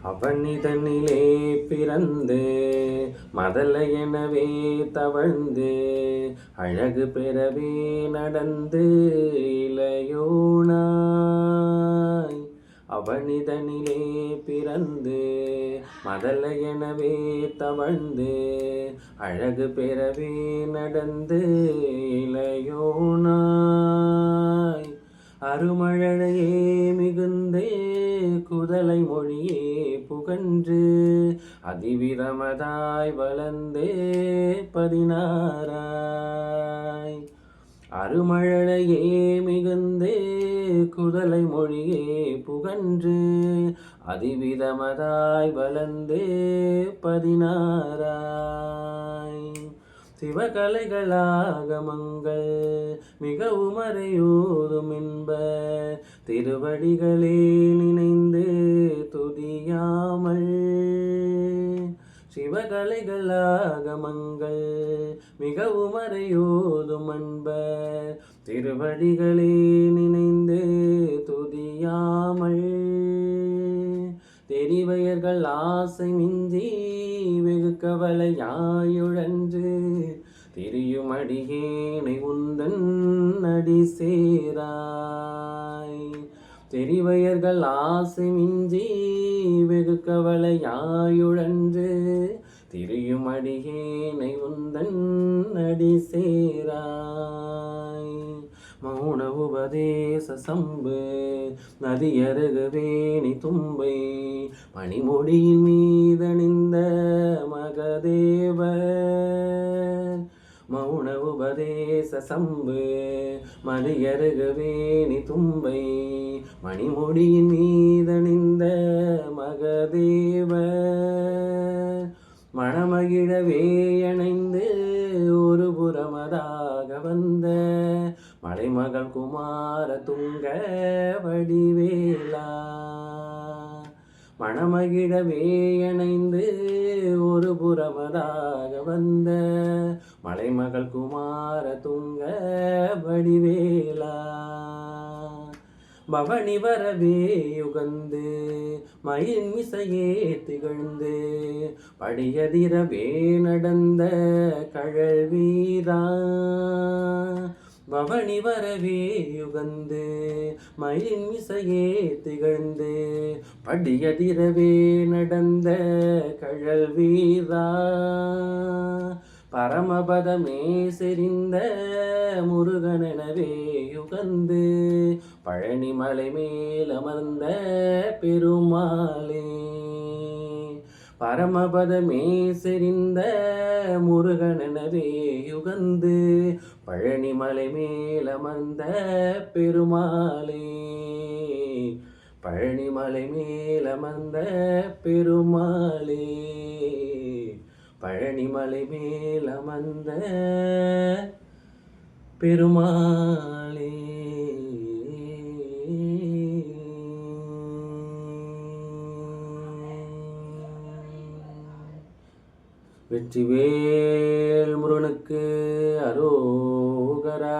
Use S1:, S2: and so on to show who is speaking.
S1: அவனிதனிலே பிறந்து மதல எனவே தவழ்ந்து அழகு பெறவே நடந்து இளையோனாய். அவனிதனிலே பிறந்து மதல எனவே தவழ்ந்து அழகு பெறவே நடந்து இளையோனாய். அருமழையே மிகுந்தே குதலை மொழியே புகன்று அதிவிரமதாய் வளர்ந்தே 16. அருமழையே மிகுந்தே குதலை மொழியே புகன்று அதிவிதமதாய் வளர்ந்தே 16. சிவகலைகளாகமங்கள் மிகவும் அறையோதும் என்ப திருவடிகளே நினைந்து துதியாமல். சிவகலைகளாகமங்கள் மிகவும் அறையோதும் என்ப திருவடிகளே நினைந்து துதியாமல். தெரிவையர்கள் ஆசை மிஞ்சி வெகு கவலையாயுழன்று திரியும் அடியேனை உந்தன் அடி சேராய். தெரிவையர்கள் ஆசை மிஞ்சி வெகு கவலையாயுழன்று திரியும் அடியேனை உந்தன் அடி சேராய். மௌன உபதேச சம்பு நதியருகவேணி தும்பை மணிமொழியின் மீதணிந்த மகதேவர். மௌன உபதேச சம்பு மதியருகவேணி தும்பை மணிமொழியின் மீதணிந்த மகதேவர். மணமகிழவே அணைந்து ஒரு புறமதாக வந்த மலைமகள் குமார துங்க வடிவேலா. மணமகிழவே அணைந்து ஒரு புறமதாக வந்த மலைமகள் குமார துங்க வடிவேலா. பவனி வரவே யுகந்து மயின் மிசையே திகழ்ந்து படியதிரவே நடந்த கழல் வீரா. பவனி வரவே யுகந்து மயின் மிசையே திகழ்ந்து படியதிரவே நடந்த கழல் வீரா. பரமபதமே செறிந்த முருகனெனவே யுகந்து பழனி மலை மேல் அமர்ந்த பெருமாளே. பரமபதமே செறிந்த முருகனெனவே யுகந்து பழனி மலை மேல் அமர்ந்த பெருமாளே. பழனி மலை மேல் அமர்ந்த பெருமாளே. பழனி மலை மேல் அமர்ந்த பெருமாளே. வெற்றிவேல் முருகனுக்கு அரோகரா.